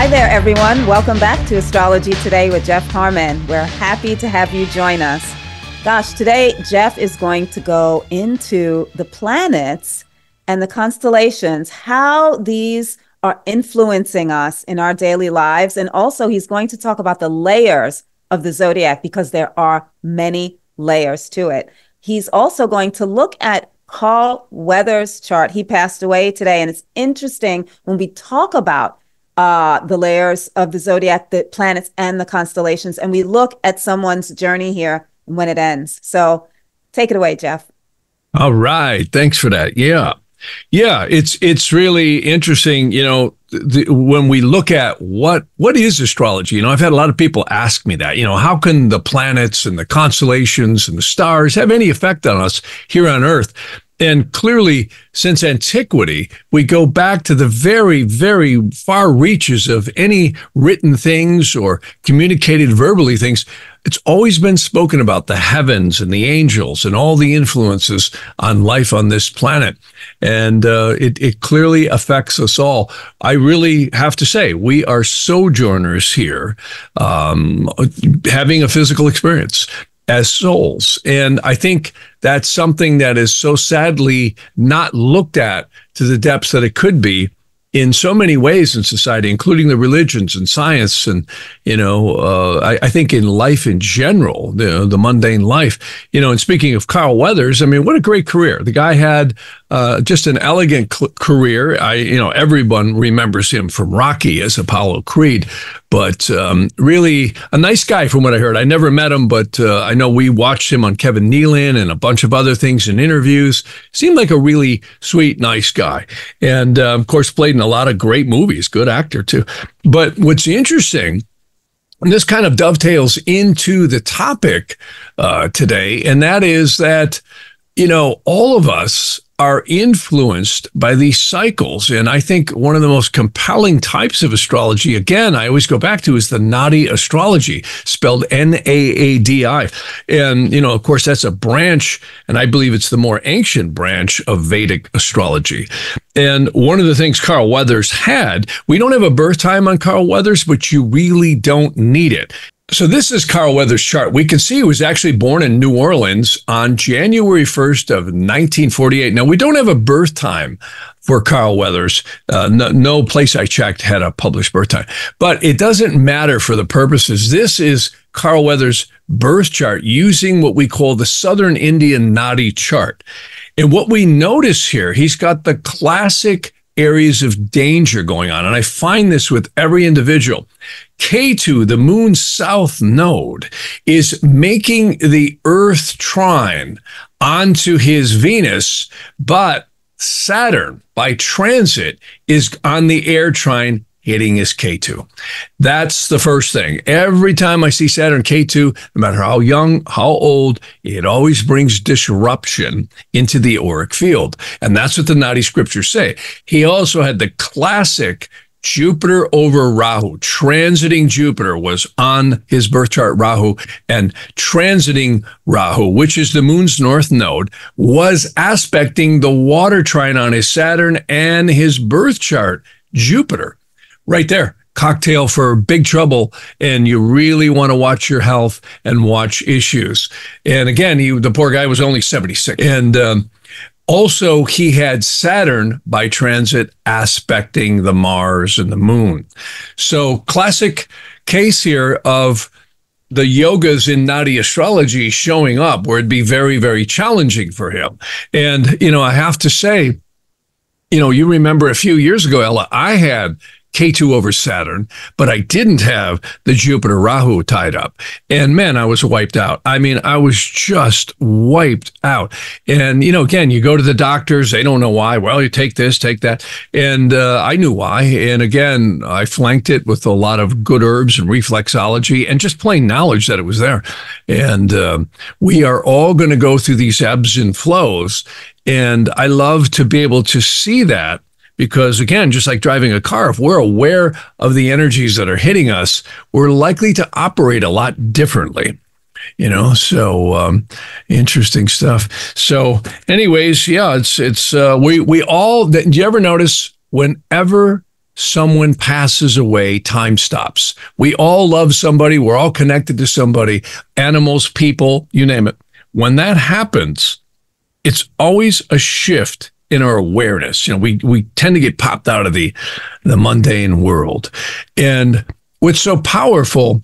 there, everyone. Welcome back to Astrology Today with Jeff Harman. We're happy to have you join us. Gosh, today Jeff is going to go into the planets and the constellations, how these are influencing us in our daily lives. And also he's going to talk about the layers of the zodiac because there are many layers to it. He's also going to look at Carl Weathers' chart. He passed away today. And it's interesting when we talk about the layers of the zodiac, the planets and the constellations, and we look at someone's journey here and when it ends. So take it away, Jeff. All right. Thanks for that. Yeah. It's really interesting. You know, when we look at what is astrology, you know, I've had a lot of people ask me that, you know, how can the planets and the constellations and the stars have any effect on us here on Earth? And clearly, since antiquity, we go back to the very, very far reaches of any written things or communicated verbally things. It's always been spoken about the heavens and the angels and all the influences on life on this planet. And it clearly affects us all. I really have to say, we are sojourners here, having a physical experience as souls. And I think that's something that is so sadly not looked at to the depths that it could be in so many ways in society, including the religions and science. And, you know, I think in life in general, the mundane life, you know, and speaking of Carl Weathers, I mean, what a great career. The guy had just an elegant career. Everyone remembers him from Rocky as Apollo Creed, but really a nice guy from what I heard. I never met him, but I know we watched him on Kevin Nealon and a bunch of other things in interviews. Seemed like a really sweet, nice guy. And of course, played in a lot of great movies, good actor too. But what's interesting, and this kind of dovetails into the topic today, and that is that, you know, all of us are influenced by these cycles. And I think one of the most compelling types of astrology, again, I always go back to, is the Nadi astrology, spelled Naadi. And, you know, of course, that's a branch, and I believe it's the more ancient branch of Vedic astrology. And one of the things Carl Weathers had, we don't have a birth time on Carl Weathers, but you really don't need it. So this is Carl Weathers' chart. We can see he was actually born in New Orleans on January 1st of 1948. Now, we don't have a birth time for Carl Weathers. No place I checked had a published birth time. But it doesn't matter for the purposes. This is Carl Weathers' birth chart using what we call the Southern Indian Nadi chart. And what we notice here, he's got the classic areas of danger going on. And I find this with every individual. Ketu, the moon's south node, is making the Earth trine onto his Venus, but Saturn, by transit, is on the air trine hitting his Ketu. That's the first thing. Every time I see Saturn Ketu, no matter how young, how old, it always brings disruption into the auric field. And that's what the Nadi scriptures say. He also had the classic Jupiter over Rahu. Transiting Jupiter was on his birth chart, Rahu, and transiting Rahu, which is the moon's north node, was aspecting the water trine on his Saturn and his birth chart, Jupiter. Right there, cocktail for big trouble, and you really want to watch your health and watch issues. And again, the poor guy was only 76. And also, he had Saturn by transit aspecting the Mars and the moon. So classic case here of the yogas in Nadi astrology showing up where it'd be very, very challenging for him. And, you know, I have to say, you know, you remember a few years ago, Ella, I had Ketu over Saturn, but I didn't have the Jupiter Rahu tied up. And man, I was wiped out. I mean, I was just wiped out. And, you know, again, you go to the doctors, they don't know why. Well, you take this, take that. And I knew why. And again, I flanked it with a lot of good herbs and reflexology and just plain knowledge that it was there. And we are all going to go through these ebbs and flows. And I love to be able to see that. Because again, just like driving a car, if we're aware of the energies that are hitting us, we're likely to operate a lot differently, you know, so interesting stuff. So anyways, yeah, we all, do you ever notice whenever someone passes away, time stops. We all love somebody. We're all connected to somebody, animals, people, you name it. When that happens, it's always a shift in our awareness. We tend to get popped out of the mundane world. And what's so powerful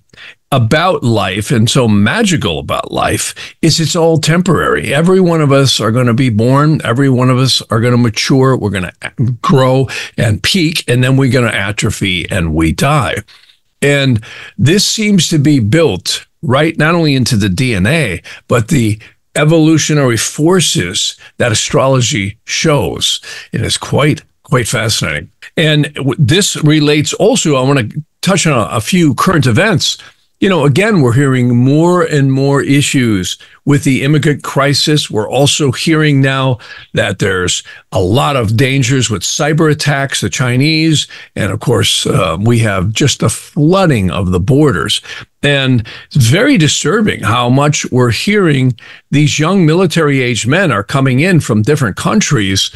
about life and so magical about life is it's all temporary. Every one of us are going to be born. Every one of us are going to mature. We're going to grow and peak, and then we're going to atrophy and we die. And this seems to be built right not only into the DNA, but the evolutionary forces that astrology shows. It is quite fascinating. And this relates also, I want to touch on a few current events. Again, we're hearing more and more issues with the immigrant crisis. We're also hearing now that there's a lot of dangers with cyber attacks, the Chinese, and of course, we have just a flooding of the borders. And it's very disturbing how much we're hearing these young military-aged men are coming in from different countries.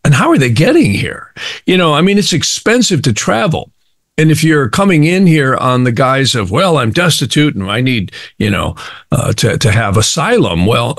And how are they getting here? It's expensive to travel. And if you're coming in here on the guise of, well, I'm destitute and I need, to have asylum, well,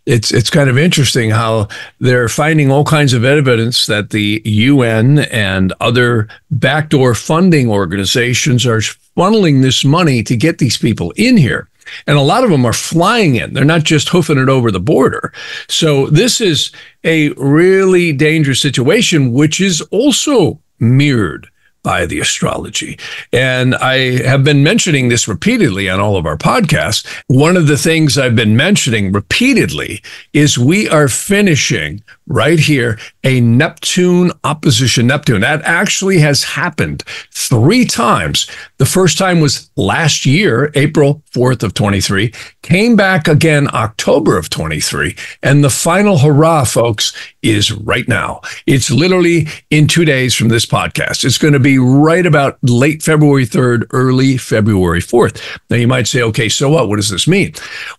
it's kind of interesting how they're finding all kinds of evidence that the UN and other backdoor funding organizations are funneling this money to get these people in here. And a lot of them are flying in. They're not just hoofing it over the border. So this is a really dangerous situation, which is also mirrored by the astrology. And I have been mentioning this repeatedly on all of our podcasts. One of the things I've been mentioning repeatedly is we are finishing right here a Neptune opposition Neptune. That actually has happened 3 times. The first time was last year, April 4th of 23, came back again October of 23. And the final hurrah, folks, is right now. It's literally in 2 days from this podcast. It's going to be right about late February 3rd, early February 4th. Now you might say, okay, so what? What does this mean?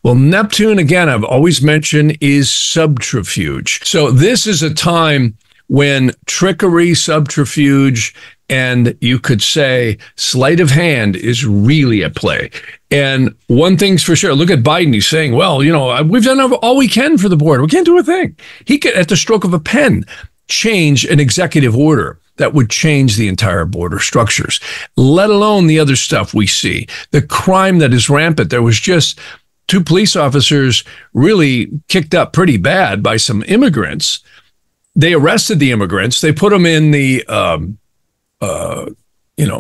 Well, Neptune, again, I've always mentioned, is subterfuge. So this is a time when trickery, subterfuge, and you could say sleight of hand is really at play. And one thing's for sure, look at Biden. He's saying, well, we've done all we can for the border. We can't do a thing. He could, at the stroke of a pen, change an executive order that would change the entire border structures, let alone the other stuff we see. The crime that is rampant. There was just 2 police officers really kicked up pretty bad by some immigrants. They arrested the immigrants. They put them in the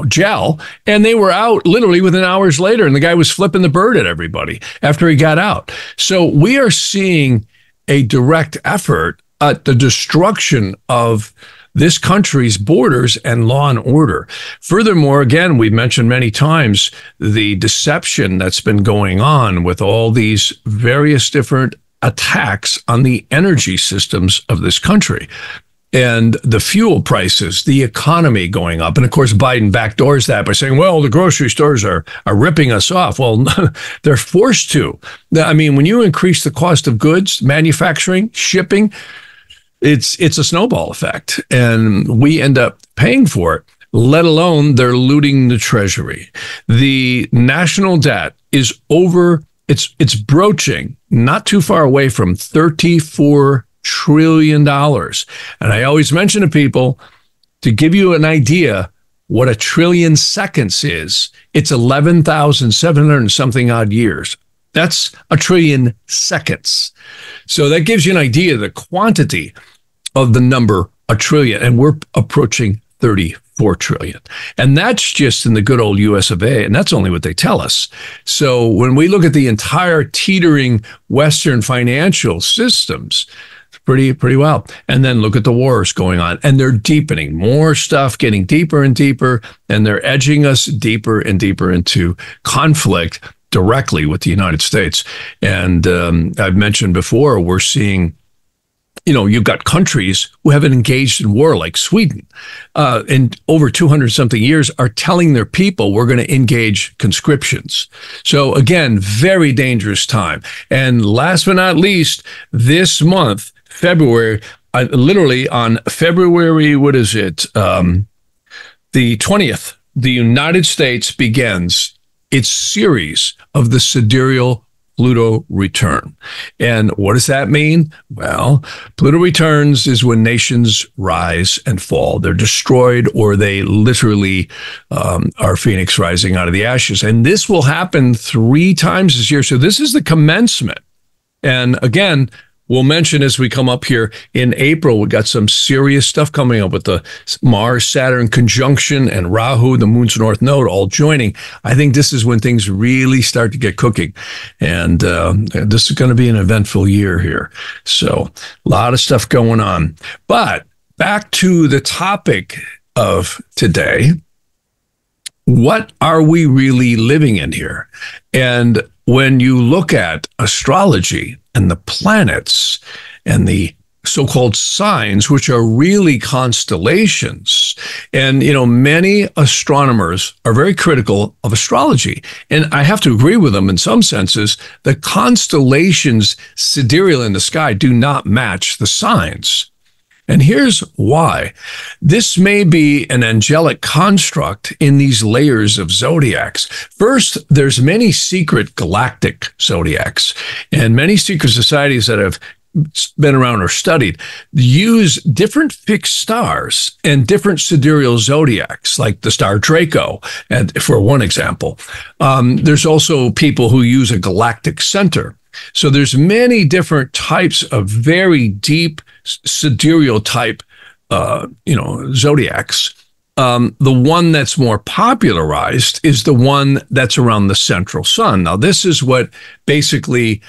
jail, and they were out literally within hours later. And the guy was flipping the bird at everybody after he got out. So we are seeing a direct effort at the destruction of this country's borders and law and order. Furthermore, again, we've mentioned many times the deception that's been going on with all these various different attacks on the energy systems of this country. And the fuel prices, the economy going up. And of course, Biden backdoors that by saying, well, the grocery stores are ripping us off. Well, they're forced to. I mean, when you increase the cost of goods, manufacturing, shipping, it's a snowball effect. And we end up paying for it, let alone they're looting the treasury. The national debt is over, it's broaching not too far away from $34 trillion. And I always mention to people, to give you an idea what a trillion seconds is, it's 11,700 and something odd years. That's a trillion seconds. So that gives you an idea of the quantity of the number a trillion. And we're approaching 34 trillion. And that's just in the good old US of A. And that's only what they tell us. So when we look at the entire teetering Western financial systems, pretty well. And then look at the wars going on, and they're deepening, more stuff getting deeper and deeper, and they're edging us deeper and deeper into conflict directly with the United States. And I've mentioned before, we're seeing, you've got countries who haven't engaged in war, like Sweden, in over 200 something years, are telling their people we're going to engage conscriptions. So again, very dangerous time. And last but not least, this month, February, literally on February, what is it? The 20th, the United States begins its series of the sidereal Pluto return. And what does that mean? Well, Pluto returns is when nations rise and fall. They're destroyed, or they literally are phoenix rising out of the ashes. And this will happen 3 times this year. So this is the commencement. And again, we'll mention as we come up here in April, we got some serious stuff coming up with the Mars-Saturn conjunction and Rahu, the moon's north node, all joining. I think this is when things really start to get cooking. And this is going to be an eventful year here. So a lot of stuff going on. But back to the topic of today. What are we really living in here? And when you look at astrology and the planets and the so-called signs, which are really constellations, and, many astronomers are very critical of astrology. And I have to agree with them in some senses. The constellations sidereal in the sky do not match the signs. And here's why. This may be an angelic construct in these layers of zodiacs. First, there's many secret galactic zodiacs, and many secret societies that have been around or studied use different fixed stars and different sidereal zodiacs, like the star Draco, and for one example. There's also people who use a galactic center. So there's many different types of very deep sidereal type, zodiacs. The one that's more popularized is the one that's around the central sun. Now, this is what basically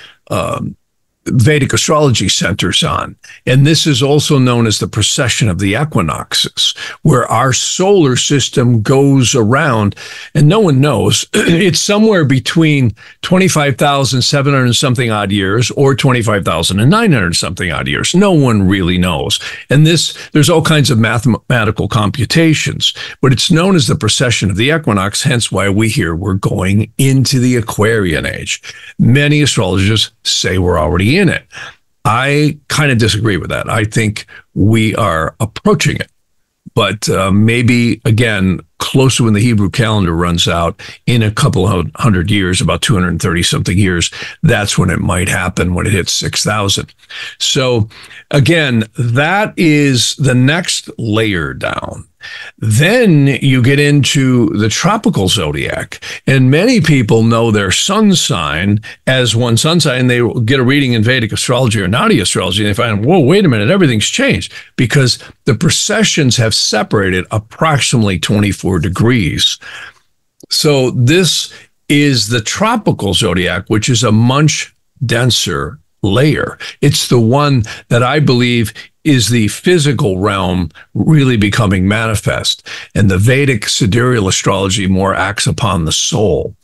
Vedic astrology centers on. And this is also known as the precession of the equinoxes, where our solar system goes around, and no one knows. It's somewhere between 25,700 and something odd years or 25,900 something odd years. No one really knows. And there's all kinds of mathematical computations, but it's known as the precession of the equinox, hence why we hear we're going into the Aquarian age. Many astrologers say we're already in it. I kind of disagree with that. I think we are approaching it, but maybe, again, closer when the Hebrew calendar runs out in a couple of hundred years, about 230 something years, that's when it might happen, when it hits 6,000. So again, that is the next layer down. Then you get into the tropical zodiac, and many people know their sun sign as one sun sign. They get a reading in Vedic astrology or Nadi astrology, and they find, whoa, wait a minute, everything's changed because the precessions have separated approximately 24 degrees. So this is the tropical zodiac, which is a much denser layer. It's the one that I believe is the physical realm really becoming manifest. And the Vedic sidereal astrology more acts upon the soul.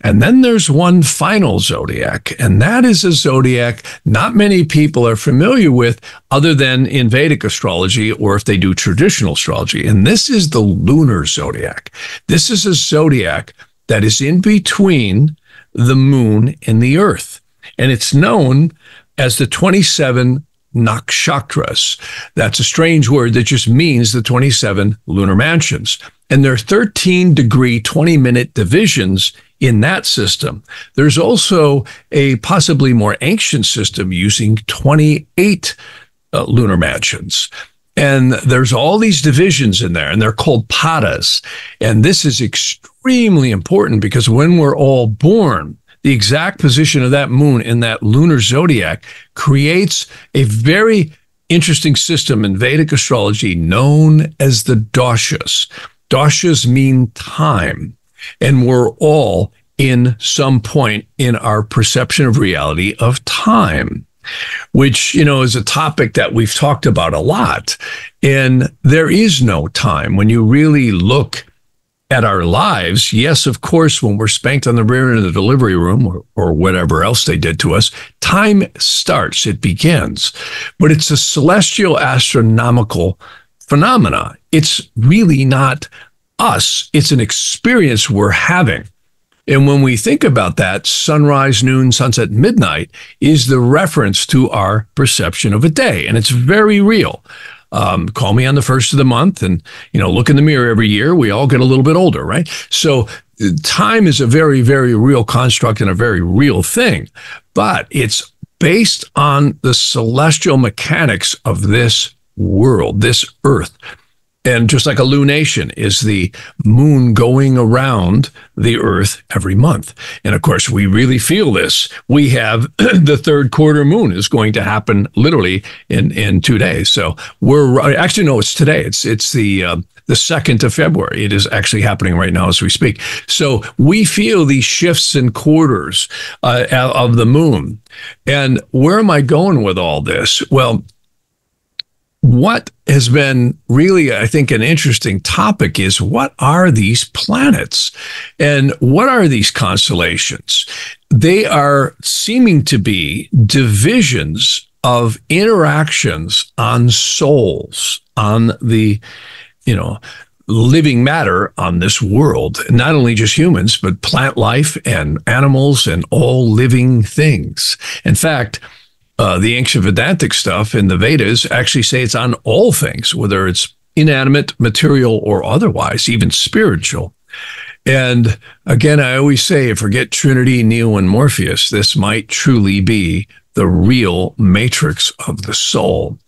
And then there's one final zodiac, and that is a zodiac not many people are familiar with other than in Vedic astrology or if they do traditional astrology. And this is the lunar zodiac. This is a zodiac that is in between the moon and the earth. And it's known as the 27 nakshatras. That's a strange word that just means the 27 lunar mansions. And there are 13-degree, 20-minute divisions in that system. There's also a possibly more ancient system using 28 lunar mansions. And there's all these divisions in there, and they're called padas. And this is extremely important because when we're all born, the exact position of that moon in that lunar zodiac creates a very interesting system in Vedic astrology known as the doshas. Doshas mean time, and we're all in some point in our perception of reality of time, which, is a topic that we've talked about a lot. And there is no time when you really look at our lives. Yes, of course, when we're spanked on the rear in the delivery room or whatever else they did to us, time starts, it begins. But it's a celestial astronomical phenomena. It's really not us. It's an experience we're having. And when we think about that, sunrise, noon, sunset, midnight is the reference to our perception of a day. And it's very real. Call me on the first of the month and, look in the mirror every year. We all get a little bit older, right? So time is a very, very real construct and a very real thing, but it's based on the celestial mechanics of this world, this earth. And just like a lunation is the moon going around the earth every month. And of course, we really feel this. We have the third quarter moon is going to happen literally in 2 days. So it's today. It's the 2nd of February. It is actually happening right now as we speak. So we feel these shifts in quarters of the moon. And where am I going with all this? Well, what has been really, I think, an interesting topic is what are these planets and what are these constellations? They are seeming to be divisions of interactions on souls, on the, living matter on this world, not only just humans, but plant life and animals and all living things. In fact, the ancient Vedantic stuff in the Vedas actually say it's on all things, whether it's inanimate, material, or otherwise, even spiritual. And again, I always say, forget Trinity, Neo, and Morpheus. This might truly be the real matrix of the soul.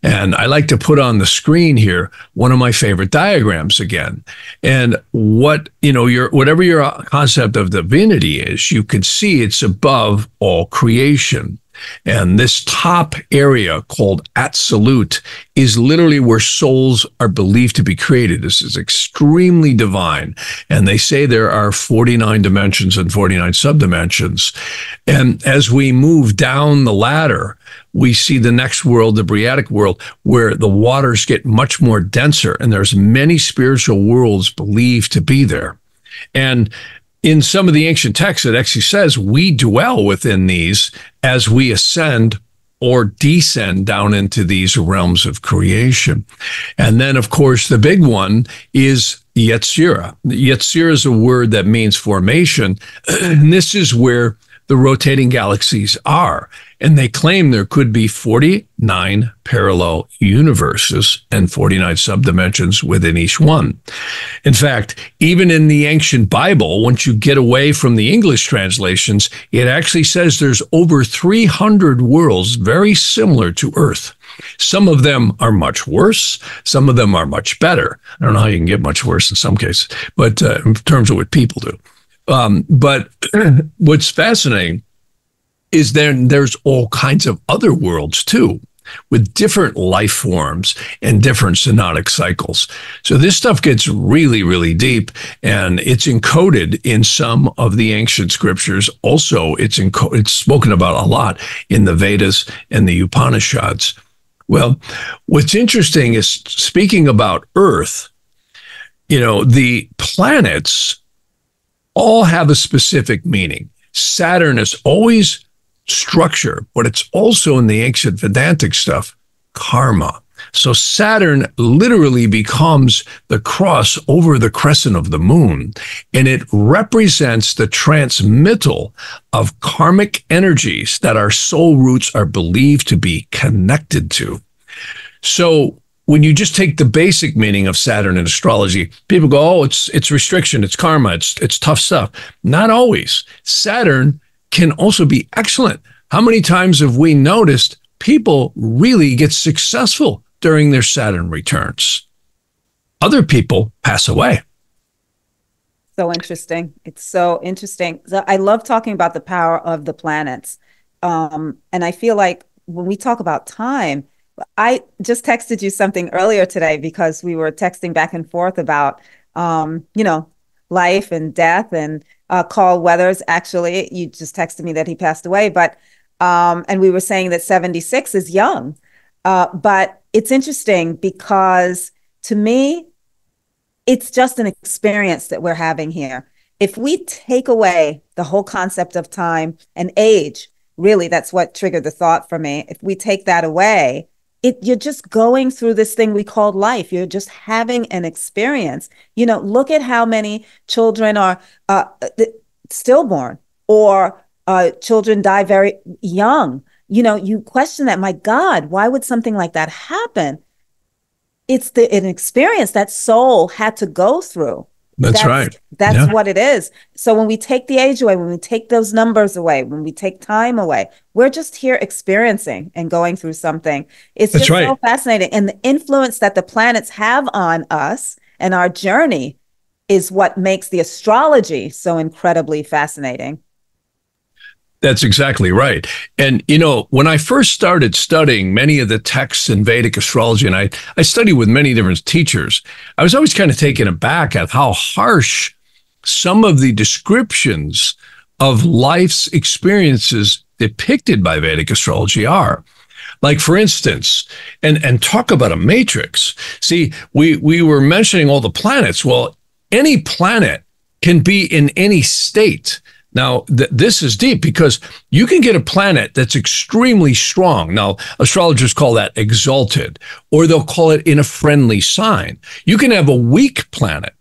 And I like to put on the screen here one of my favorite diagrams again. And whatever your concept of divinity is, you can see it's above all creation. And this top area called absolute is literally where souls are believed to be created. This is extremely divine. And they say there are 49 dimensions and 49 subdimensions. And as we move down the ladder, we see the next world, the Briatic world, where the waters get much more denser. And there's many spiritual worlds believed to be there. And in some of the ancient texts, it actually says we dwell within these as we ascend or descend down into these realms of creation. And then, of course, the big one is Yetzirah. Yetzirah is a word that means formation. And this is where the rotating galaxies are. And they claim there could be 49 parallel universes and 49 subdimensions within each one. In fact, even in the ancient Bible, once you get away from the English translations, it actually says there's over 300 worlds very similar to Earth. Some of them are much worse. Some of them are much better. I don't know how you can get much worse in some cases, but in terms of what people do. But what's fascinating is there's all kinds of other worlds too, with different life forms and different synodic cycles. So this stuff gets really, really deep, and it's encoded in some of the ancient scriptures. Also, it's spoken about a lot in the Vedas and the Upanishads. Well, what's interesting is, speaking about Earth, the planets all have a specific meaning. Saturn is always structure, but it's also in the ancient Vedantic stuff, karma. So Saturn literally becomes the cross over the crescent of the moon, and it represents the transmittal of karmic energies that our soul roots are believed to be connected to. So when you just take the basic meaning of Saturn in astrology, people go, oh, it's restriction, it's karma, it's tough stuff. Not always. Saturn can also be excellent. How many times have we noticed people really get successful during their Saturn returns? Other people pass away. So interesting. It's so interesting. So I love talking about the power of the planets. And I feel like when we talk about time, I just texted you something earlier today because we were texting back and forth about, life and death, and Carl Weathers, actually, you just texted me that he passed away, but, and we were saying that 76 is young. But it's interesting because to me, it's just an experience that we're having here. If we take away the whole concept of time and age, really, that's what triggered the thought for me. If we take that away, you're just going through this thing we call life. You're just having an experience. Look at how many children are stillborn, or children die very young. You know, you question that, my God, why would something like that happen? It's an experience that soul had to go through. That's right. That's what it is. So when we take the age away, when we take those numbers away, when we take time away, we're just here experiencing and going through something. It's just so fascinating. And the influence that the planets have on us and our journey is what makes the astrology so incredibly fascinating. That's exactly right. And, you know, when I first started studying many of the texts in Vedic astrology, and I studied with many different teachers, I was always kind of taken aback at how harsh some of the descriptions of life's experiences depicted by Vedic astrology are. Like, for instance, and talk about a matrix. See, we were mentioning all the planets. Well, any planet can be in any state. Now, this is deep because you can get a planet that's extremely strong. Now, astrologers call that exalted, or they'll call it in a friendly sign. You can have a weak planet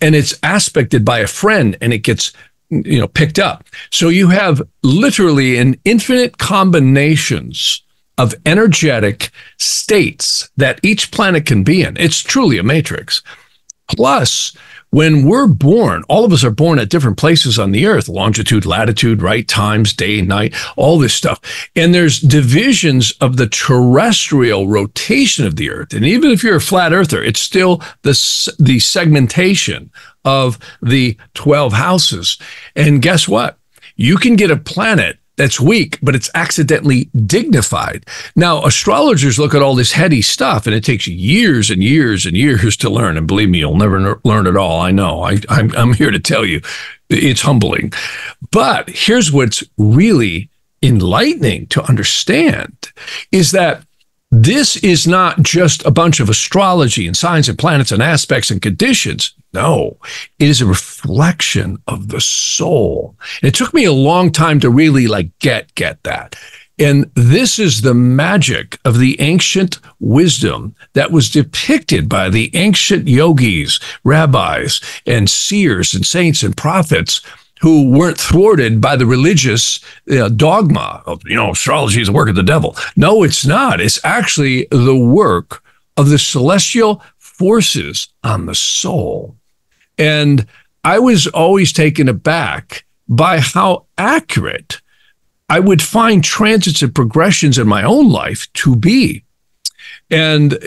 and it's aspected by a friend and it gets, you know, picked up. So you have literally an infinite combinations of energetic states that each planet can be in. It's truly a matrix. Plus, when we're born, all of us are born at different places on the earth, longitude, latitude, right, times, day, night, all this stuff. And there's divisions of the terrestrial rotation of the earth. And even if you're a flat earther, it's still the segmentation of the 12 houses. And guess what? You can get a planet that's weak, but it's accidentally dignified. Now, astrologers look at all this heady stuff, and it takes years and years and years to learn. And believe me, you'll never learn it all. I know. I'm here to tell you, it's humbling. But here's what's really enlightening to understand is that this is not just a bunch of astrology and signs and planets and aspects and conditions. No, it is a reflection of the soul. And it took me a long time to really get that. And this is the magic of the ancient wisdom that was depicted by the ancient yogis, rabbis, and seers and saints and prophets who weren't thwarted by the religious dogma of, astrology is the work of the devil. No, it's not. It's actually the work of the celestial forces on the soul. And I was always taken aback by how accurate I would find transits and progressions in my own life to be. And,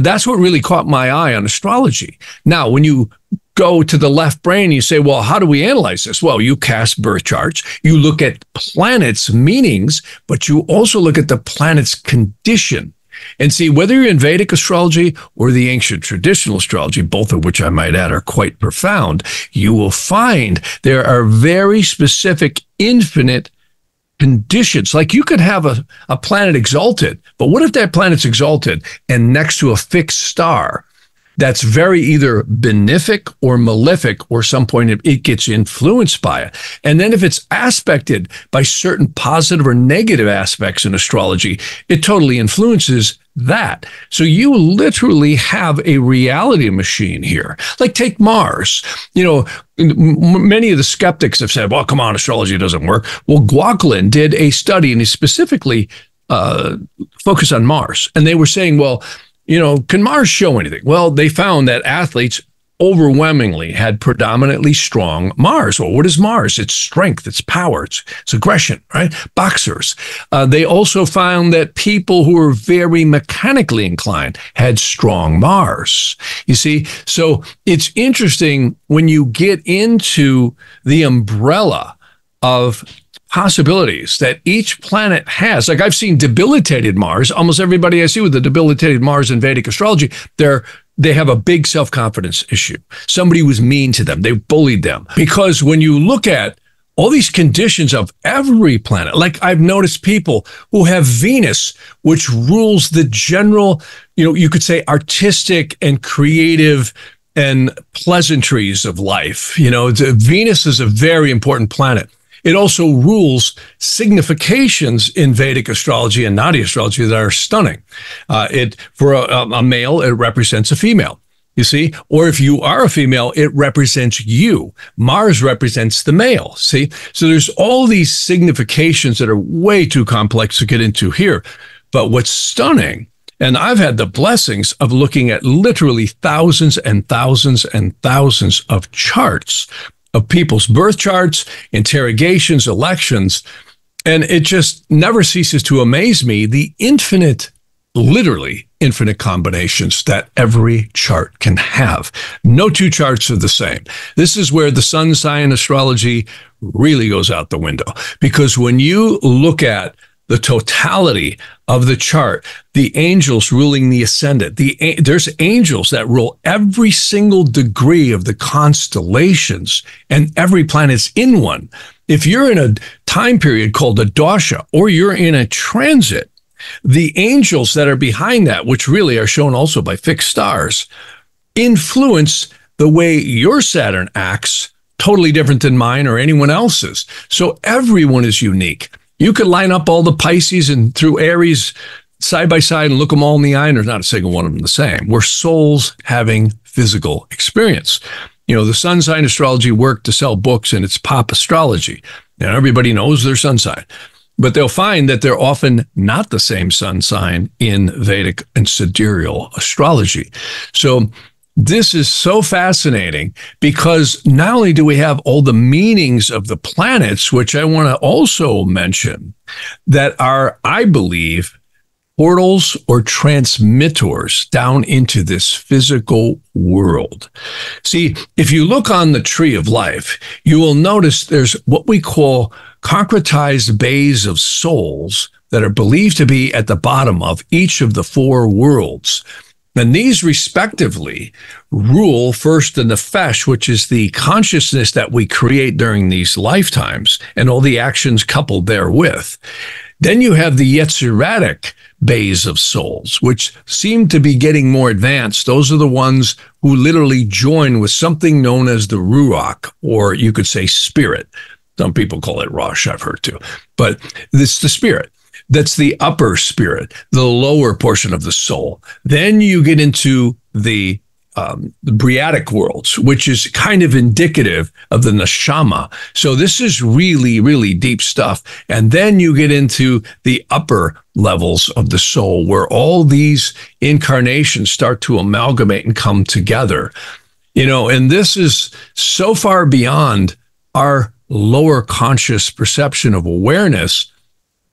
that's what really caught my eye on astrology. Now, when you go to the left brain, you say, well, how do we analyze this? Well, you cast birth charts, you look at planets' meanings, but you also look at the planet's condition. And see, whether you're in Vedic astrology or the ancient traditional astrology, both of which I might add are quite profound, you will find there are very specific, infinite conditions. Like you could have a planet exalted, but what if that planet's exalted and next to a fixed star that's very either benefic or malefic, or some point it gets influenced by it. And then if it's aspected by certain positive or negative aspects in astrology, it totally influences that. So you literally have a reality machine here. Like take Mars. Many of the skeptics have said, well, come on, astrology doesn't work. Well, Guaquilin did a study and he specifically focused on Mars. And they were saying, well, can Mars show anything? Well, they found that athletes overwhelmingly had predominantly strong Mars. Well, what is Mars? It's strength, it's power, it's aggression, right? Boxers. They also found that people who were very mechanically inclined had strong Mars. You see, so it's interesting when you get into the umbrella of possibilities that each planet has. Like I've seen debilitated Mars. Almost everybody I see with the debilitated Mars in Vedic astrology, they have a big self-confidence issue. Somebody was mean to them. They bullied them. Because when you look at all these conditions of every planet, like I've noticed people who have Venus, which rules the general, you could say artistic and creative and pleasantries of life. Venus is a very important planet. It also rules significations in Vedic astrology and Nadi astrology that are stunning. For a male, it represents a female. You see, or if you are a female, it represents you. Mars represents the male. See, so there's all these significations that are way too complex to get into here. But what's stunning, and I've had the blessings of looking at literally thousands and thousands and thousands of charts of people's birth charts, interrogations, elections, and it just never ceases to amaze me, the infinite, literally infinite combinations that every chart can have. No two charts are the same. This is where the sun sign astrology really goes out the window, because when you look at the totality of the chart, the angels ruling the ascendant, there's angels that rule every single degree of the constellations, and every planet's in one. If you're in a time period called a dosha, or you're in a transit, the angels that are behind that, which really are shown also by fixed stars, influence the way your Saturn acts, totally different than mine or anyone else's. So everyone is unique. You could line up all the Pisces and through Aries side by side and look them all in the eye, and there's not a single one of them the same. We're souls having physical experience. You know, the sun sign astrology worked to sell books, and it's pop astrology. And everybody knows their sun sign. But they'll find that they're often not the same sun sign in Vedic and sidereal astrology. So this is so fascinating, because not only do we have all the meanings of the planets, which I want to also mention, that are, I believe, portals or transmitters down into this physical world. See, if you look on the tree of life, you will notice there's what we call concretized bays of souls that are believed to be at the bottom of each of the four worlds. And these respectively rule first the nefesh, which is the consciousness that we create during these lifetimes and all the actions coupled therewith. Then you have the Yetziratic bays of souls, which seem to be getting more advanced. Those are the ones who literally join with something known as the Ruach, or you could say spirit. Some people call it Rosh, I've heard too. But it's the spirit. That's the upper spirit, the lower portion of the soul. Then you get into the Briatic worlds, which is kind of indicative of the neshama. So this is really, really deep stuff. And then you get into the upper levels of the soul, where all these incarnations start to amalgamate and come together. You know, and this is so far beyond our lower conscious perception of awareness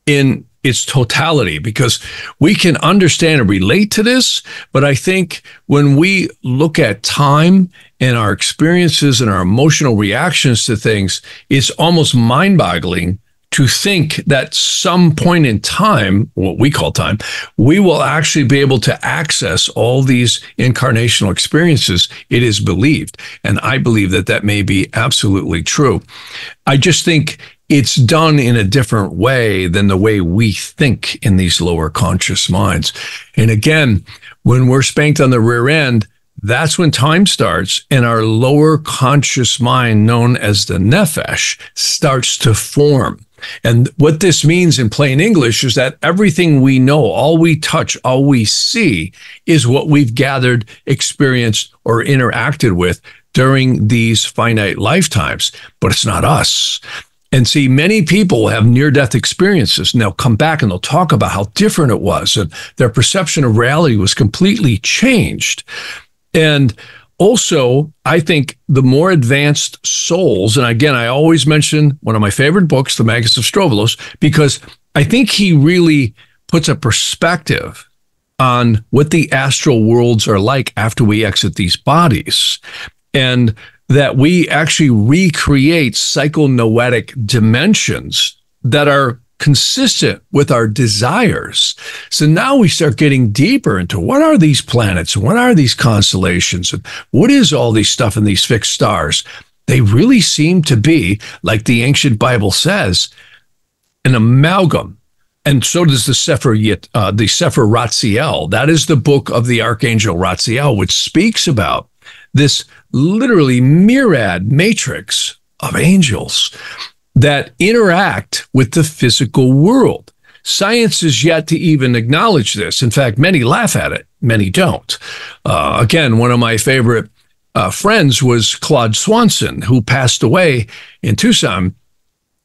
in its totality, because we can understand and relate to this. But I think when we look at time and our experiences and our emotional reactions to things, it's almost mind-boggling to think that some point in time, what we call time, we will actually be able to access all these incarnational experiences, it is believed. And I believe that that may be absolutely true. I just think it's done in a different way than the way we think in these lower conscious minds. And again, when we're spanked on the rear end, that's when time starts, and our lower conscious mind, known as the nefesh, starts to form. And what this means in plain English is that everything we know, all we touch, all we see, is what we've gathered, experienced, or interacted with during these finite lifetimes. But it's not us. And see, many people have near-death experiences, and they'll come back and they'll talk about how different it was, and their perception of reality was completely changed. And also, I think the more advanced souls, and again, I always mention one of my favorite books, The Magus of Strovolos, because I think he really puts a perspective on what the astral worlds are like after we exit these bodies. And that we actually recreate psychonoetic dimensions that are consistent with our desires. So now we start getting deeper into what are these planets and what are these constellations and what is all these stuff in these fixed stars. They really seem to be, like the ancient Bible says, an amalgam. And so does the Sefer Ratziel. That is the book of the Archangel Ratziel, which speaks about this literally myriad matrix of angels that interact with the physical world. Science is yet to even acknowledge this. In fact, many laugh at it, many don't. Again, one of my favorite friends was Claude Swanson, who passed away in Tucson.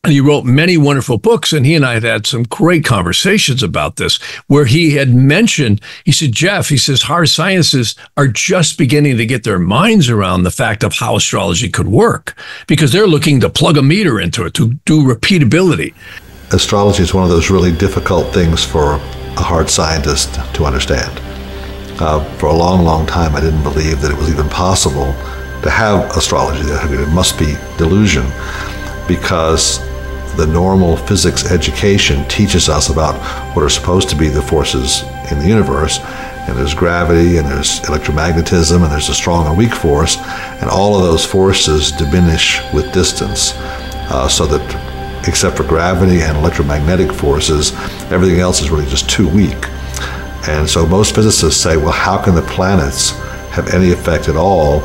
And he wrote many wonderful books, and he and I had some great conversations about this, where he had mentioned, he said, Jeff, he says, hard sciences are just beginning to get their minds around the fact of how astrology could work, because they're looking to plug a meter into it to do repeatability. Astrology is one of those really difficult things for a hard scientist to understand. For a long, long time, I didn't believe that it was even possible to have astrology. It must be delusion, because the normal physics education teaches us about what are supposed to be the forces in the universe. And there's gravity, and there's electromagnetism, and there's a strong and weak force. And all of those forces diminish with distance, so that except for gravity and electromagnetic forces, everything else is really just too weak. And so most physicists say, well, how can the planets have any effect at all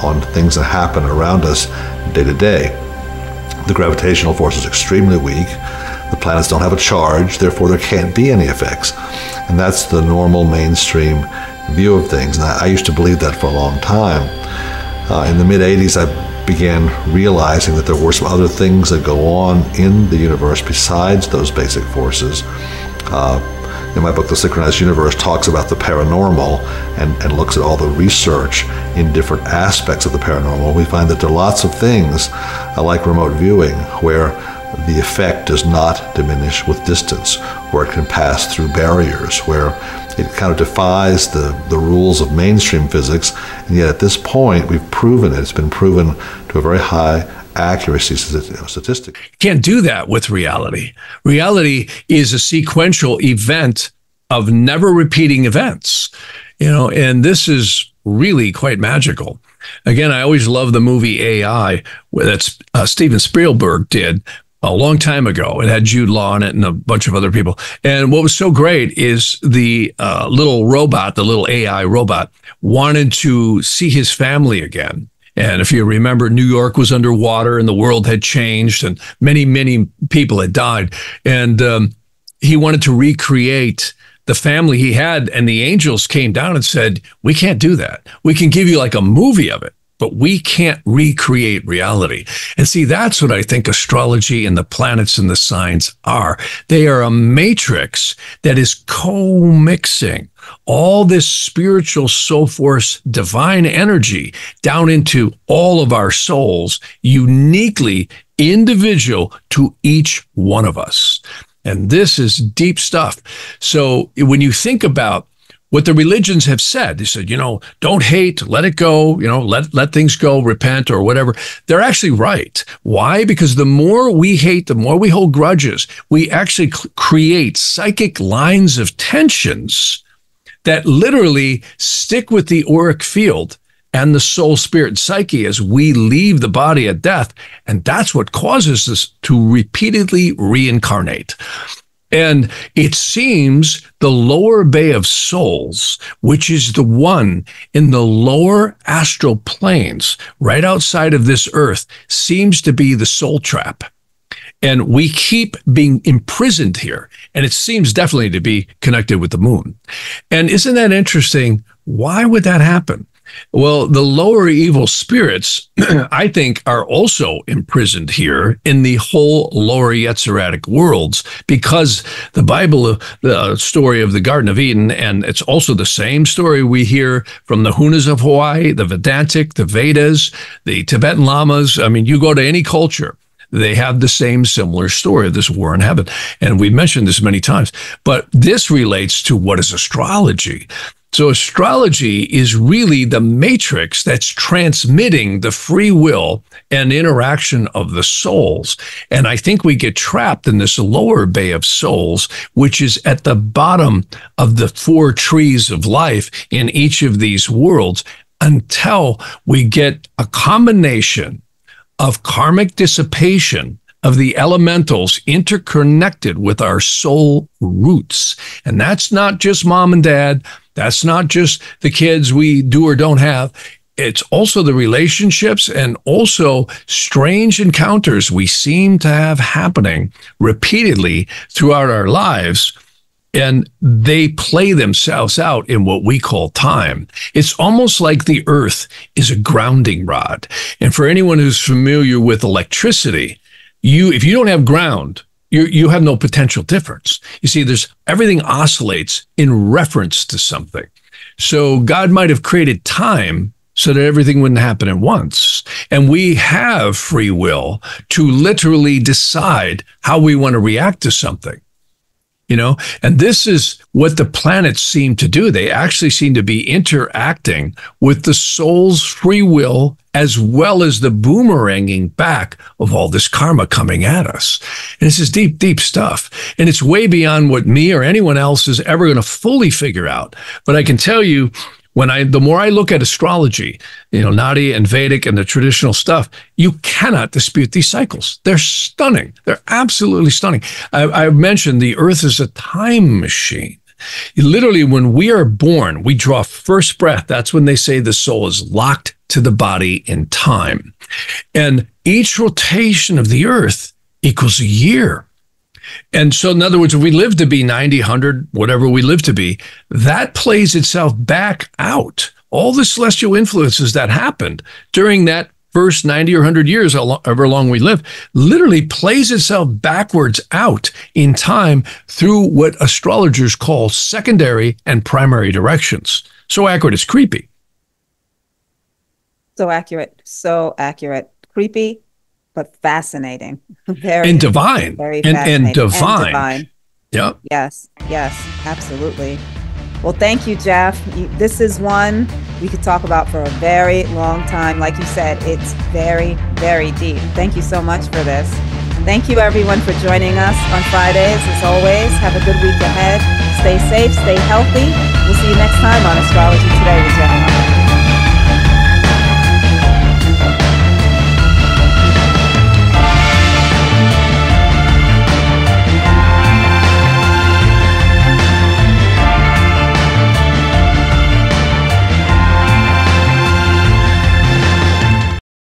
on things that happen around us day to day? The gravitational force is extremely weak. The planets don't have a charge, therefore there can't be any effects. And that's the normal mainstream view of things. And I used to believe that for a long time. In the mid-'80s, I began realizing that there were some other things that go on in the universe besides those basic forces. In my book, The Synchronized Universe, talks about the paranormal and looks at all the research in different aspects of the paranormal. We find that there are lots of things, like remote viewing, where the effect does not diminish with distance, where it can pass through barriers, where it kind of defies the rules of mainstream physics, and yet at this point, we've proven it. It's been proven to a very high accuracy statistic. You can't do that with reality. Reality is a sequential event of never repeating events, and this is really quite magical. Again, I always love the movie AI that Steven Spielberg did a long time ago. It had Jude Law in it and a bunch of other people. And what was so great is the little robot, the little AI robot, wanted to see his family again. And if you remember, New York was underwater and the world had changed and many, many people had died. And he wanted to recreate the family he had. And the angels came down and said, we can't do that. We can give you like a movie of it, but we can't recreate reality. And see, that's what I think astrology and the planets and the signs are. They are a matrix that is co-mixing all this spiritual soul force, divine energy down into all of our souls, uniquely individual to each one of us. And this is deep stuff. So when you think about what the religions have said, they said, don't hate, let it go, let things go, repent or whatever. They're actually right. Why? Because the more we hate, the more we hold grudges, we actually create psychic lines of tensions that literally stick with the auric field and the soul, spirit, and psyche as we leave the body at death. And that's what causes us to repeatedly reincarnate. And it seems the lower bay of souls, which is the one in the lower astral planes, right outside of this earth, seems to be the soul trap. And we keep being imprisoned here. And it seems definitely to be connected with the moon. And isn't that interesting? Why would that happen? Well, the lower evil spirits, I think, are also imprisoned here in the whole lower Yetziratic worlds, because the Bible, the story of the Garden of Eden, and it's also the same story we hear from the Hunas of Hawaii, the Vedantic, the Vedas, the Tibetan Lamas. I mean, you go to any culture, they have the same similar story of this war in heaven. And we've mentioned this many times, but this relates to what is astrology. So astrology is really the matrix that's transmitting the free will and interaction of the souls. And I think we get trapped in this lower bay of souls, which is at the bottom of the four trees of life in each of these worlds, until we get a combination of karmic dissipation of the elementals interconnected with our soul roots. And that's not just mom and dad. That's not just the kids we do or don't have. it's also the relationships and also strange encounters we seem to have happening repeatedly throughout our lives. And they play themselves out in what we call time. It's almost like the earth is a grounding rod. And for anyone who's familiar with electricity, if you don't have ground, you have no potential difference. You see, everything oscillates in reference to something. So God might have created time so that everything wouldn't happen at once. And we have free will to literally decide how we want to react to something. And this is what the planets seem to do. They actually seem to be interacting with the soul's free will as well as the boomeranging back of all this karma coming at us. And this is deep, deep stuff. And it's way beyond what me or anyone else is ever going to fully figure out. But I can tell you, the more I look at astrology, Nadi and Vedic and the traditional stuff, you cannot dispute these cycles. They're stunning. They're absolutely stunning. I mentioned the earth is a time machine. Literally, when we are born, we draw first breath. That's when they say the soul is locked to the body in time. And each rotation of the earth equals a year. And so, in other words, if we live to be 90, 100, whatever we live to be, that plays itself back out. All the celestial influences that happened during that first 90 or 100 years, however long we live, literally plays itself backwards out in time through what astrologers call secondary and primary directions. So accurate, it's creepy. So accurate, so accurate. Creepy, but fascinating. Very, and divine. Very fascinating. And divine. And divine. Yeah. Yes, absolutely. Well, thank you, Jeff. This is one we could talk about for a very long time. Like you said, it's very, very deep. Thank you so much for this. Thank you, everyone, for joining us on Fridays. As always, have a good week ahead. Stay safe, stay healthy. We'll see you next time on Astrology Today with Jeff.